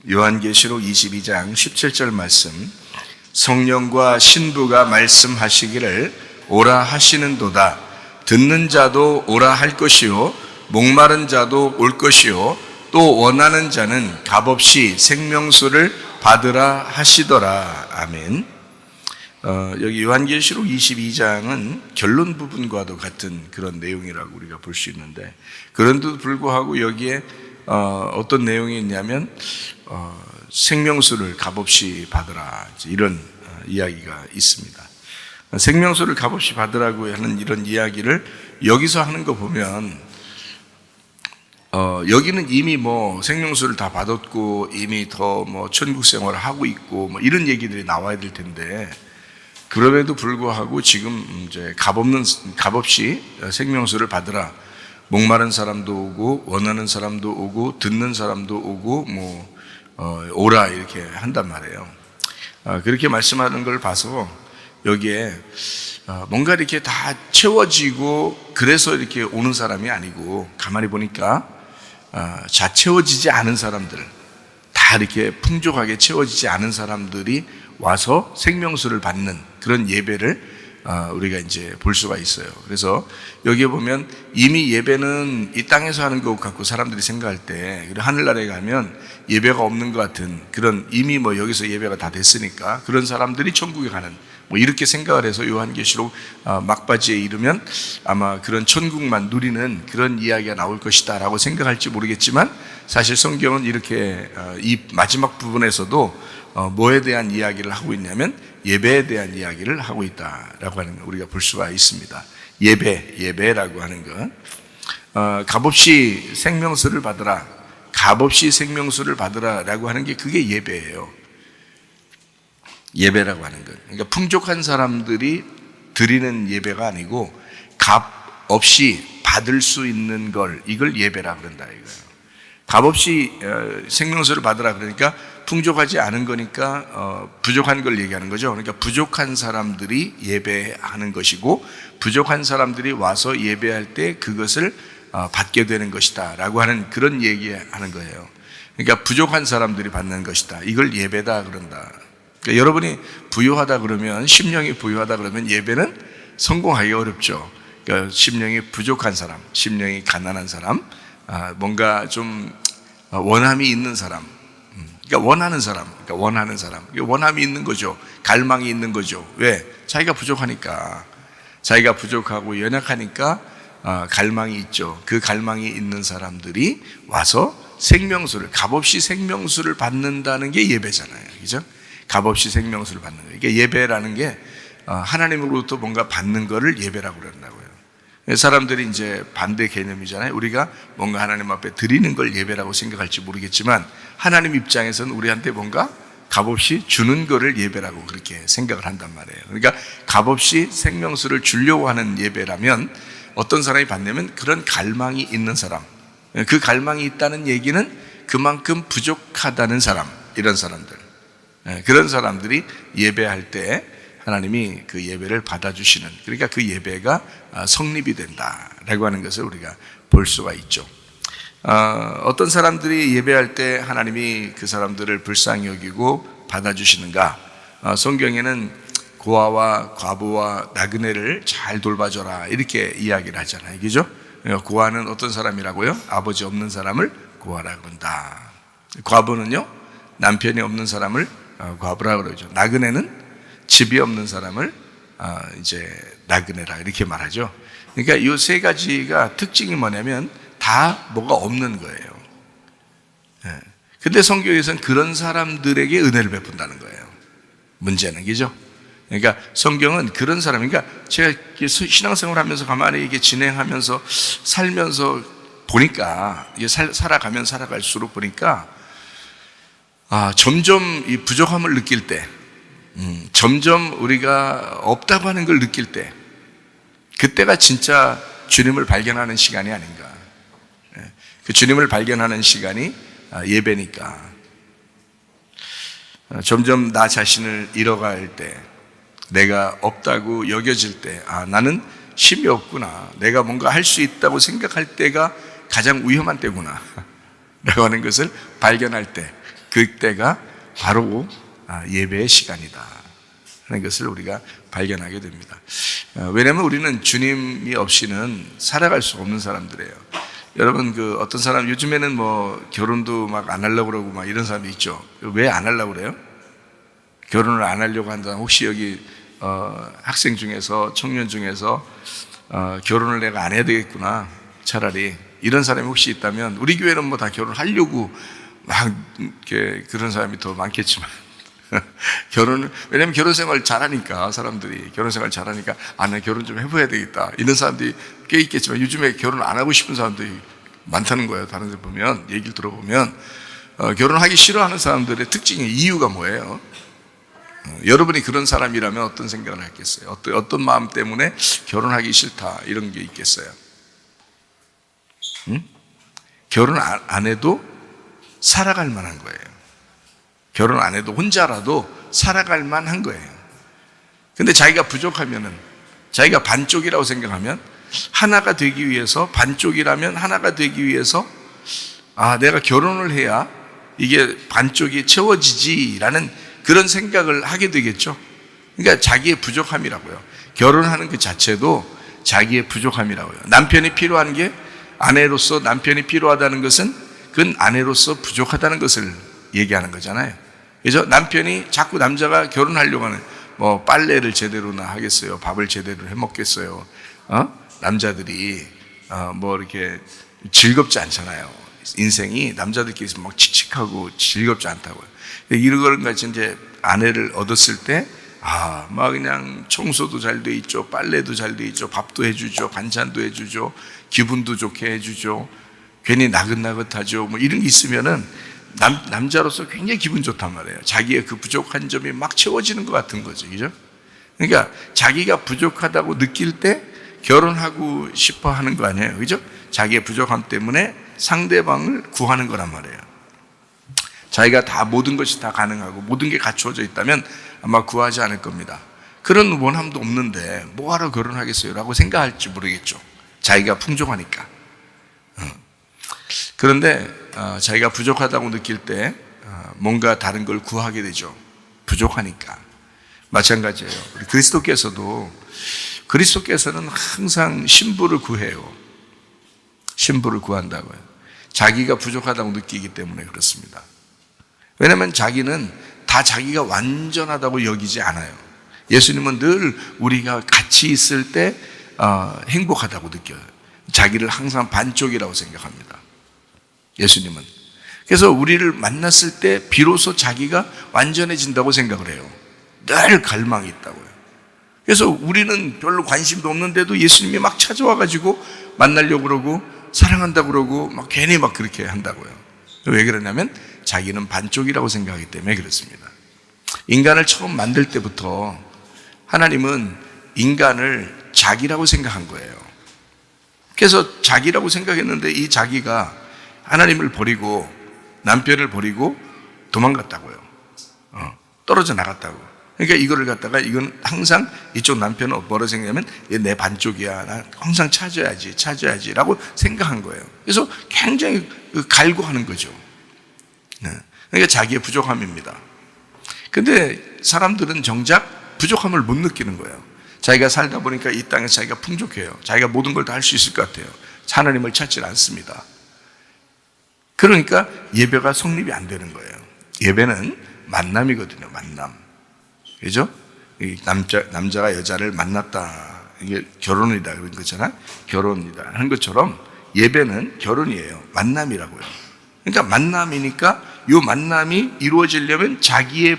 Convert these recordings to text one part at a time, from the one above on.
요한계시록 22장 17절 말씀, 성령과 신부가 말씀하시기를 오라 하시는도다. 듣는 자도 오라 할 것이요 목마른 자도 올 것이요 또 원하는 자는 값없이 생명수를 받으라 하시더라. 아멘. 여기 요한계시록 22장은 결론 부분과도 같은 그런 내용이라고 우리가 볼 수 있는데, 그런데도 불구하고 여기에 어떤 내용이 있냐면 생명수를 값없이 받으라, 이런 이야기가 있습니다. 생명수를 값없이 받으라고 하는 이런 이야기를 여기서 하는 거 보면 여기는 이미 생명수를 다 받았고 이미 더 천국 생활을 하고 있고 이런 얘기들이 나와야 될 텐데, 그럼에도 불구하고 지금 이제 값없이 생명수를 받으라. 목마른 사람도 오고 원하는 사람도 오고 듣는 사람도 오고 오라 이렇게 한단 말이에요. 그렇게 말씀하는 걸 봐서 여기에 뭔가 이렇게 다 채워지고 그래서 이렇게 오는 사람이 아니고, 가만히 보니까 다 채워지지 않은 사람들, 다 이렇게 풍족하게 채워지지 않은 사람들이 와서 생명수를 받는 그런 예배를 우리가 이제 볼 수가 있어요. 그래서 여기에 보면 이미 예배는 이 땅에서 하는 것 같고 사람들이 생각할 때, 그리고 하늘나라에 가면 예배가 없는 것 같은 그런, 이미 여기서 예배가 다 됐으니까 그런 사람들이 천국에 가는 이렇게 생각을 해서 요한계시록 막바지에 이르면 아마 그런 천국만 누리는 그런 이야기가 나올 것이다 라고 생각할지 모르겠지만, 사실 성경은 이렇게 이 마지막 부분에서도 뭐에 대한 이야기를 하고 있냐면 예배에 대한 이야기를 하고 있다라고 하는 걸 우리가 볼 수가 있습니다. 예배라고 하는 것, 값없이 생명수를 받으라, 값없이 생명수를 받으라 라고 하는 게 그게 예배예요. 예배라고 하는 것, 그러니까 풍족한 사람들이 드리는 예배가 아니고 값없이 받을 수 있는 걸, 이걸 예배라고 그런다 이거예요. 값없이 생명수를 받으라 그러니까 풍족하지 않은 거니까 부족한 걸 얘기하는 거죠. 그러니까 부족한 사람들이 예배하는 것이고, 부족한 사람들이 와서 예배할 때 그것을 받게 되는 것이다 라고 하는 그런 얘기하는 거예요. 그러니까 부족한 사람들이 받는 것이다, 이걸 예배다 그런다. 그러니까 여러분이 부유하다 그러면, 심령이 부유하다 그러면 예배는 성공하기 어렵죠. 그러니까 심령이 부족한 사람, 심령이 가난한 사람, 뭔가 좀 원함이 있는 사람, 그러니까 원하는 사람, 원함이 있는 거죠. 갈망이 있는 거죠. 왜? 자기가 부족하니까, 자기가 부족하고 연약하니까 갈망이 있죠. 그 갈망이 있는 사람들이 와서 생명수를, 값없이 생명수를 받는다는 게 예배잖아요. 그죠? 값없이 생명수를 받는 거예요. 이게 예배라는 게 하나님으로부터 뭔가 받는 거를 예배라고 그런다고요. 사람들이 이제 반대 개념이잖아요. 우리가 뭔가 하나님 앞에 드리는 걸 예배라고 생각할지 모르겠지만, 하나님 입장에서는 우리한테 뭔가 값없이 주는 거를 예배라고 그렇게 생각을 한단 말이에요. 그러니까 값없이 생명수를 주려고 하는 예배라면 어떤 사람이 받냐면 그런 갈망이 있는 사람, 그 갈망이 있다는 얘기는 그만큼 부족하다는 사람, 이런 사람들, 그런 사람들이 예배할 때 하나님이 그 예배를 받아주시는, 그러니까 그 예배가 성립이 된다라고 하는 것을 우리가 볼 수가 있죠. 어떤 사람들이 예배할 때 하나님이 그 사람들을 불쌍히 여기고 받아주시는가? 성경에는 고아와 과부와 나그네를 잘 돌봐줘라 이렇게 이야기를 하잖아요. 그죠? 고아는 어떤 사람이라고요? 아버지 없는 사람을 고아라 그런다. 과부는요, 남편이 없는 사람을 과부라 그러죠. 나그네는 집이 없는 사람을 이제 나그네라 이렇게 말하죠. 그러니까 이 세 가지가 특징이 뭐냐면 다 뭐가 없는 거예요. 근데 성경에서는 그런 사람들에게 은혜를 베푼다는 거예요. 문제는, 그죠? 그러니까 성경은 그런 사람, 그러니까 제가 신앙생활 하면서 가만히 이게 진행하면서 살면서 보니까, 이게 살아가면 살아갈수록 보니까 점점 이 부족함을 느낄 때, 점점 우리가 없다고 하는 걸 느낄 때, 그때가 진짜 주님을 발견하는 시간이 아닌가. 그 주님을 발견하는 시간이 예배니까. 점점 나 자신을 잃어갈 때, 내가 없다고 여겨질 때, 나는 힘이 없구나, 내가 뭔가 할 수 있다고 생각할 때가 가장 위험한 때구나 라고 하는 것을 발견할 때, 그때가 바로 예배의 시간이다 하는 것을 우리가 발견하게 됩니다. 왜냐하면 우리는 주님이 없이는 살아갈 수 없는 사람들이에요. 여러분, 어떤 사람 요즘에는 결혼도 막 안 하려고 그러고 막 이런 사람이 있죠. 왜 안 하려고 그래요? 결혼을 안 하려고 한다. 혹시 여기 학생 중에서, 청년 중에서 결혼을 내가 안 해야 되겠구나, 차라리 이런 사람이 혹시 있다면, 우리 교회는 다 결혼하려고 막 이렇게 그런 사람이 더 많겠지만 왜냐면 결혼 생활 잘하니까, 사람들이 결혼 생활 잘하니까 나 결혼 좀 해봐야 되겠다 이런 사람들이 꽤 있겠지만, 요즘에 결혼 안 하고 싶은 사람들이 많다는 거예요. 다른 데 보면, 얘기를 들어보면 결혼하기 싫어하는 사람들의 특징이, 이유가 뭐예요? 여러분이 그런 사람이라면 어떤 생각을 했겠어요? 어떤 마음 때문에 결혼하기 싫다 이런 게 있겠어요? 결혼 안 해도 살아갈 만한 거예요. 결혼 안 해도 혼자라도 살아갈 만한 거예요. 근데 자기가 부족하면은, 자기가 반쪽이라고 생각하면, 하나가 되기 위해서, 반쪽이라면 하나가 되기 위해서 내가 결혼을 해야 이게 반쪽이 채워지지라는 그런 생각을 하게 되겠죠. 그러니까 자기의 부족함이라고요. 결혼하는 그 자체도 자기의 부족함이라고요. 남편이 필요한 게, 아내로서 남편이 필요하다는 것은 그건 아내로서 부족하다는 것을 얘기하는 거잖아요. 그래서 남편이 자꾸, 남자가 결혼하려고 하는, 빨래를 제대로나 하겠어요? 밥을 제대로 해 먹겠어요? 남자들이 이렇게 즐겁지 않잖아요. 인생이 남자들끼리 막 칙칙하고 즐겁지 않다고요. 이런 걸 같이 이제 아내를 얻었을 때, 막 그냥 청소도 잘 돼 있죠, 빨래도 잘 돼 있죠, 밥도 해주죠, 반찬도 해주죠, 기분도 좋게 해주죠, 괜히 나긋나긋하죠. 이런 게 있으면은 남자로서 굉장히 기분 좋단 말이에요. 자기의 그 부족한 점이 막 채워지는 것 같은 거죠. 그죠? 그러니까 자기가 부족하다고 느낄 때 결혼하고 싶어 하는 거 아니에요. 그죠? 자기의 부족함 때문에 상대방을 구하는 거란 말이에요. 자기가 다, 모든 것이 다 가능하고 모든 게 갖추어져 있다면 아마 구하지 않을 겁니다. 그런 원함도 없는데 뭐하러 결혼하겠어요? 라고 생각할지 모르겠죠. 자기가 풍족하니까. 그런데 자기가 부족하다고 느낄 때 뭔가 다른 걸 구하게 되죠. 부족하니까. 마찬가지예요. 우리 그리스도께서는 항상 신부를 구해요. 신부를 구한다고요. 자기가 부족하다고 느끼기 때문에 그렇습니다. 왜냐하면 자기는 다 자기가 완전하다고 여기지 않아요. 예수님은 늘 우리가 같이 있을 때 행복하다고 느껴요. 자기를 항상 반쪽이라고 생각합니다. 예수님은. 그래서 우리를 만났을 때 비로소 자기가 완전해진다고 생각을 해요. 늘 갈망이 있다고요. 그래서 우리는 별로 관심도 없는데도 예수님이 막 찾아와가지고 만나려고 그러고 사랑한다고 그러고 막 괜히 막 그렇게 한다고요. 왜 그러냐면 자기는 반쪽이라고 생각하기 때문에 그렇습니다. 인간을 처음 만들 때부터 하나님은 인간을 자기라고 생각한 거예요. 그래서 자기라고 생각했는데 이 자기가 하나님을 버리고 남편을 버리고 도망갔다고요. 떨어져 나갔다고. 그러니까 이거를 갖다가, 이건 항상 이쪽 남편은 뭐라 생각하면 내 반쪽이야, 나 항상 찾아야지 라고 생각한 거예요. 그래서 굉장히 갈구하는 거죠. 그러니까 자기의 부족함입니다. 근데 사람들은 정작 부족함을 못 느끼는 거예요. 자기가 살다 보니까 이 땅에서 자기가 풍족해요. 자기가 모든 걸 다 할 수 있을 것 같아요. 하나님을 찾지 않습니다. 그러니까 예배가 성립이 안 되는 거예요. 예배는 만남이거든요. 만남. 그죠? 남자가 여자를 만났다, 이게 결혼이다 그런 거잖아. 결혼이다 하는 것처럼 예배는 결혼이에요. 만남이라고요. 그러니까 만남이니까 이 만남이 이루어지려면 자기의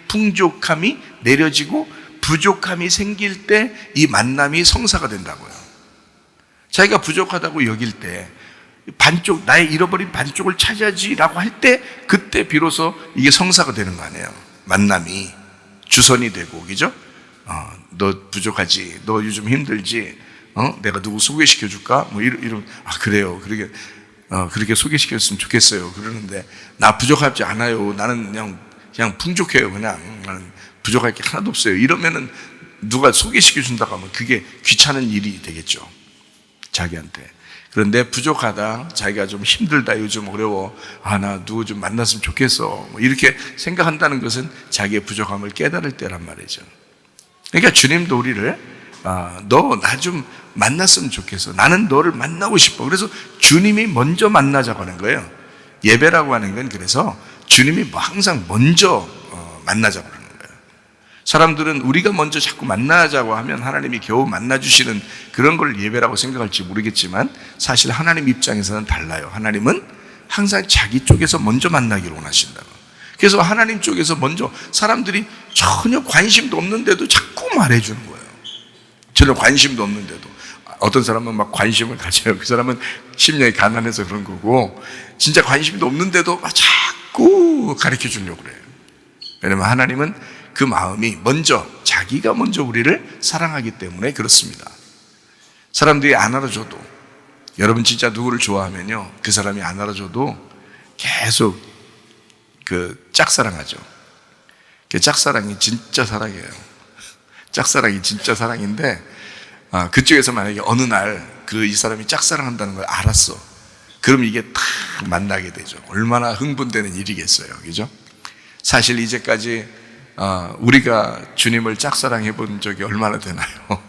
풍족함이 내려지고 부족함이 생길 때 이 만남이 성사가 된다고요. 자기가 부족하다고 여길 때 반쪽, 나의 잃어버린 반쪽을 찾아야지라고 할 때, 그때 비로소 이게 성사가 되는 거 아니에요. 만남이 주선이 되고, 그죠? 너 부족하지, 너 요즘 힘들지, 내가 누구 소개시켜 줄까? 이런, 그래요. 그렇게 소개시켰으면 좋겠어요. 그러는데 나 부족하지 않아요. 나는 그냥 풍족해요. 나는 부족할 게 하나도 없어요. 이러면은 누가 소개시켜 준다고 하면 그게 귀찮은 일이 되겠죠. 자기한테. 그런데 부족하다, 자기가 좀 힘들다, 요즘 어려워, 나 누구 좀 만났으면 좋겠어, 뭐 이렇게 생각한다는 것은 자기의 부족함을 깨달을 때란 말이죠. 그러니까 주님도 우리를 너 나 좀 만났으면 좋겠어, 나는 너를 만나고 싶어, 그래서 주님이 먼저 만나자고 하는 거예요. 예배라고 하는 건 그래서 주님이 항상 먼저 만나자고 하는 거예요. 사람들은 우리가 먼저 자꾸 만나자고 하면 하나님이 겨우 만나주시는 그런 걸 예배라고 생각할지 모르겠지만 사실 하나님 입장에서는 달라요. 하나님은 항상 자기 쪽에서 먼저 만나기를 원하신다고. 그래서 하나님 쪽에서 먼저, 사람들이 전혀 관심도 없는데도 자꾸 말해주는 거예요. 전혀 관심도 없는데도. 어떤 사람은 막 관심을 가져요. 그 사람은 심령이 가난해서 그런 거고, 진짜 관심도 없는데도 막 자꾸 가르쳐 주려고 그래요. 왜냐면 하나님은 그 마음이 먼저, 자기가 먼저 우리를 사랑하기 때문에 그렇습니다. 사람들이 안 알아줘도, 여러분 진짜 누구를 좋아하면요, 그 사람이 안 알아줘도 계속 짝사랑하죠. 그 짝사랑이 진짜 사랑이에요. 짝사랑이 진짜 사랑인데, 그쪽에서 만약에 어느 날 이 사람이 짝사랑한다는 걸 알았어. 그럼 이게 탁 만나게 되죠. 얼마나 흥분되는 일이겠어요. 그죠? 사실 이제까지 우리가 주님을 짝사랑해 본 적이 얼마나 되나요?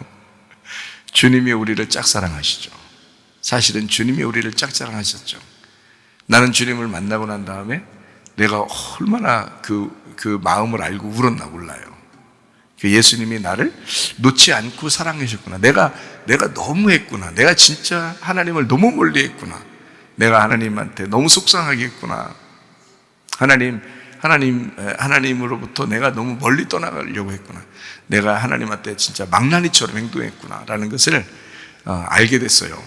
주님이 우리를 짝사랑하시죠. 사실은 주님이 우리를 짝사랑하셨죠. 나는 주님을 만나고 난 다음에 내가 얼마나 그 마음을 알고 울었나 몰라요. 예수님이 나를 놓지 않고 사랑하셨구나. 내가 너무했구나. 내가 진짜 하나님을 너무 멀리했구나. 내가 하나님한테 너무 속상하게 했구나. 하나님으로부터 내가 너무 멀리 떠나가려고 했구나. 내가 하나님한테 진짜 망나니처럼 행동했구나 라는 것을 알게 됐어요.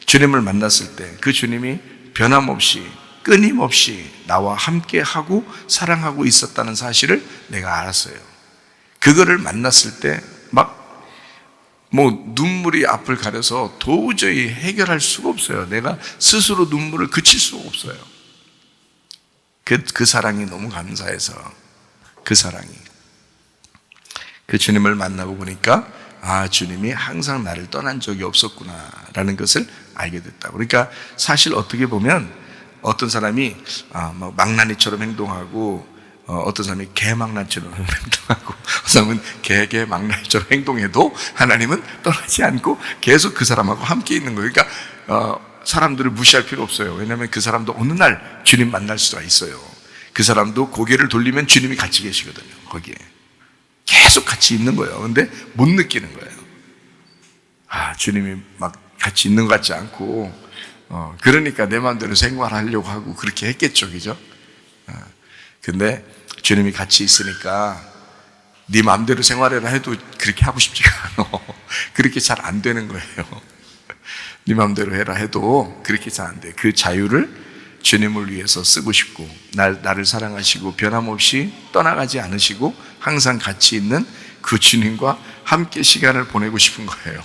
주님을 만났을 때 그 주님이 변함없이 끊임없이 나와 함께하고 사랑하고 있었다는 사실을 내가 알았어요. 그거를 만났을 때 눈물이 앞을 가려서 도저히 해결할 수가 없어요. 내가 스스로 눈물을 그칠 수가 없어요. 그 사랑이 너무 감사해서, 그 사랑이. 그 주님을 만나고 보니까 주님이 항상 나를 떠난 적이 없었구나 라는 것을 알게 됐다고. 그러니까 사실 어떻게 보면 어떤 사람이 망나니처럼 행동하고, 어떤 사람이 개망나니처럼 행동하고, 어떤 사람은 개망나니처럼 행동해도 하나님은 떠나지 않고 계속 그 사람하고 함께 있는 거예요. 그러니까 사람들을 무시할 필요 없어요. 왜냐하면 그 사람도 어느 날 주님 만날 수가 있어요. 그 사람도 고개를 돌리면 주님이 같이 계시거든요. 거기에 계속 같이 있는 거예요. 근데 못 느끼는 거예요. 주님이 막 같이 있는 것 같지 않고, 그러니까 내 마음대로 생활하려고 하고 그렇게 했겠죠. 그죠? 근데 주님이 같이 있으니까 네 마음대로 생활해라 해도 그렇게 하고 싶지가 않아. 그렇게 잘 안 되는 거예요. 네 마음대로 해라 해도 그렇게 잘 안 돼. 그 자유를 주님을 위해서 쓰고 싶고, 나를 사랑하시고 변함없이 떠나가지 않으시고 항상 같이 있는 그 주님과 함께 시간을 보내고 싶은 거예요.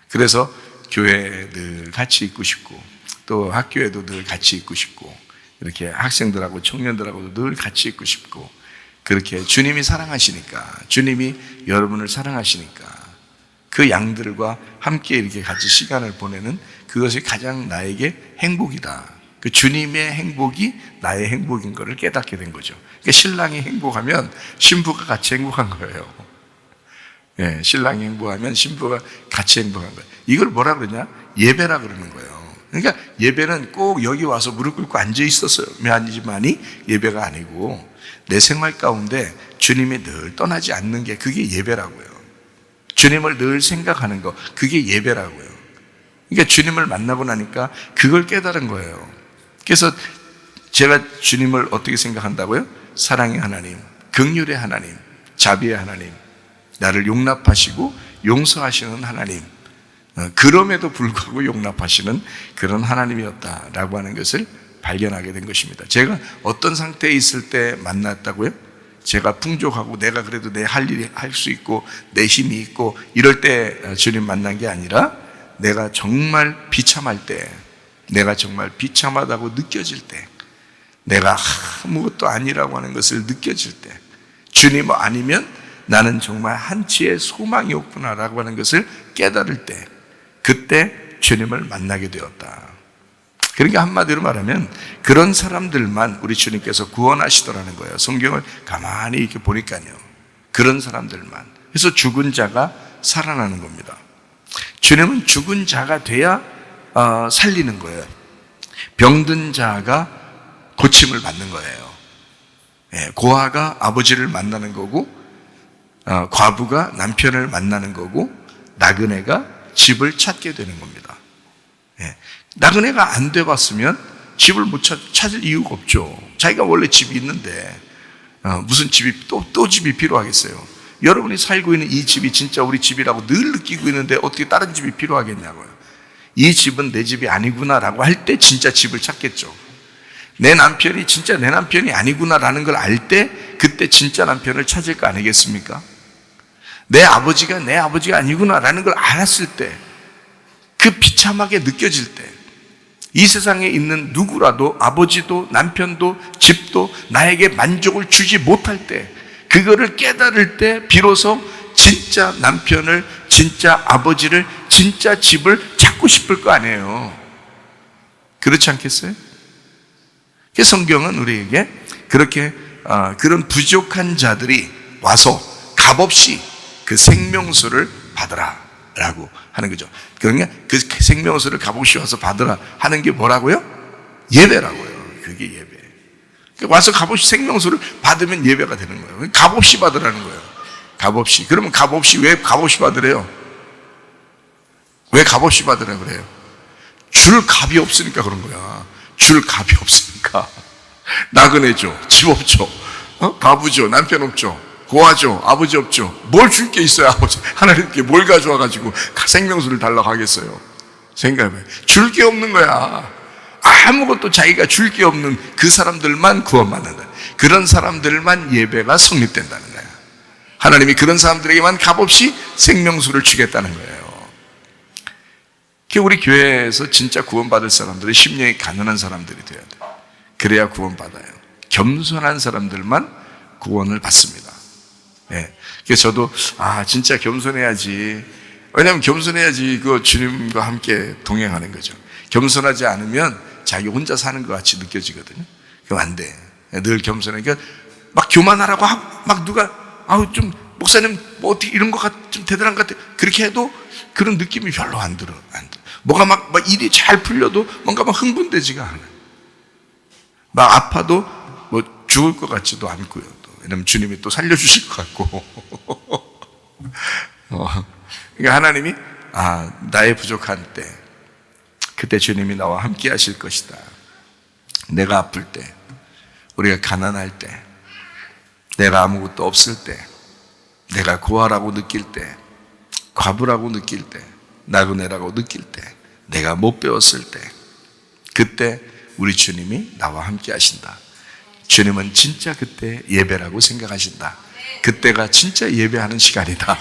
그래서 교회에 늘 같이 있고 싶고, 또 학교에도 늘 같이 있고 싶고, 이렇게 학생들하고 청년들하고도 늘 같이 있고 싶고, 그렇게 주님이 사랑하시니까, 주님이 여러분을 사랑하시니까 그 양들과 함께 이렇게 같이 시간을 보내는 그것이 가장 나에게 행복이다. 그 주님의 행복이 나의 행복인 것을 깨닫게 된 거죠. 그러니까 신랑이 행복하면 신부가 같이 행복한 거예요. 신랑이 행복하면 신부가 같이 행복한 거예요. 이걸 뭐라 그러냐? 예배라 그러는 거예요. 그러니까 예배는 꼭 여기 와서 무릎 꿇고 앉아 있었어야만이 예배가 아니고, 내 생활 가운데 주님이 늘 떠나지 않는 게 그게 예배라고요. 주님을 늘 생각하는 거, 그게 예배라고요. 그러니까 주님을 만나고 나니까 그걸 깨달은 거예요. 그래서 제가 주님을 어떻게 생각한다고요? 사랑의 하나님, 긍휼의 하나님, 자비의 하나님, 나를 용납하시고 용서하시는 하나님, 그럼에도 불구하고 용납하시는 그런 하나님이었다라고 하는 것을 발견하게 된 것입니다. 제가 어떤 상태에 있을 때 만났다고요? 제가 풍족하고 내가 그래도 내 할 일이 할 수 있고 내 힘이 있고 이럴 때 주님 만난 게 아니라, 내가 정말 비참할 때, 내가 정말 비참하다고 느껴질 때, 내가 아무것도 아니라고 하는 것을 느껴질 때, 주님 아니면 나는 정말 한치의 소망이 없구나라고 하는 것을 깨달을 때, 그때 주님을 만나게 되었다. 그러니까 한마디로 말하면 그런 사람들만 우리 주님께서 구원하시더라는 거예요. 성경을 가만히 이렇게 보니까요. 그런 사람들만. 그래서 죽은 자가 살아나는 겁니다. 주님은 죽은 자가 돼야 살리는 거예요. 병든 자가 고침을 받는 거예요. 고아가 아버지를 만나는 거고, 과부가 남편을 만나는 거고, 나그네가 집을 찾게 되는 겁니다. 나그네가 안 돼봤으면 집을 못 찾을 이유가 없죠. 자기가 원래 집이 있는데 무슨 집이 또 집이 필요하겠어요. 여러분이 살고 있는 이 집이 진짜 우리 집이라고 늘 느끼고 있는데 어떻게 다른 집이 필요하겠냐고요. 이 집은 내 집이 아니구나라고 할 때 진짜 집을 찾겠죠. 내 남편이 진짜 내 남편이 아니구나라는 걸 알 때 그때 진짜 남편을 찾을 거 아니겠습니까? 내 아버지가 내 아버지가 아니구나라는 걸 알았을 때, 그 비참하게 느껴질 때, 이 세상에 있는 누구라도 아버지도 남편도 집도 나에게 만족을 주지 못할 때, 그거를 깨달을 때 비로소 진짜 남편을, 진짜 아버지를, 진짜 집을 찾고 싶을 거 아니에요. 그렇지 않겠어요? 성경은 우리에게 그렇게 그런 부족한 자들이 와서 값없이 그 생명수를 받으라 라고 하는 거죠. 그러니까 그 생명수를 값없이 와서 받으라 하는 게 뭐라고요? 예배라고요. 그게 예배. 와서 값없이 생명수를 받으면 예배가 되는 거예요. 값없이 받으라는 거예요. 값없이. 그러면 값없이 왜 값없이 받으래요? 왜 값없이 받으라 그래요? 줄 값이 없으니까 그런 거야. 줄 값이 없으니까. 나그네죠. 집 없죠. 과부죠. 남편 없죠. 고아죠. 아버지 없죠. 뭘 줄 게 있어요, 아버지. 하나님께 뭘 가져와가지고 생명수를 달라고 하겠어요. 생각해봐요. 줄 게 없는 거야. 아무것도 자기가 줄 게 없는 그 사람들만 구원받는다. 그런 사람들만 예배가 성립된다는 거야. 하나님이 그런 사람들에게만 값없이 생명수를 주겠다는 거예요. 우리 교회에서 진짜 구원받을 사람들은 심령이 가난한 사람들이 돼야 돼. 그래야 구원받아요. 겸손한 사람들만 구원을 받습니다. 그래서 저도 진짜 겸손해야지. 왜냐하면 겸손해야지 그 주님과 함께 동행하는 거죠. 겸손하지 않으면 자기 혼자 사는 것 같이 느껴지거든요. 그럼 안 돼. 늘 겸손해. 그러니까 막 교만하라고 막 누가 좀 목사님 뭐 어떻게 이런 것 같, 좀 대단한 것 같아. 그렇게 해도 그런 느낌이 별로 안 들어. 뭐가 막 일이 잘 풀려도 뭔가 막 흥분되지가 않아요. 막 아파도 뭐 죽을 것 같지도 않고요. 왜냐면 주님이 또 살려주실 것 같고. 그러니까 하나님이 나의 부족한 때, 그때 주님이 나와 함께 하실 것이다. 내가 아플 때, 우리가 가난할 때, 내가 아무것도 없을 때, 내가 고아라고 느낄 때, 과부라고 느낄 때, 나그네라고 느낄 때, 내가 못 배웠을 때, 그때 우리 주님이 나와 함께 하신다. 주님은 진짜 그때 예배라고 생각하신다. 그때가 진짜 예배하는 시간이다.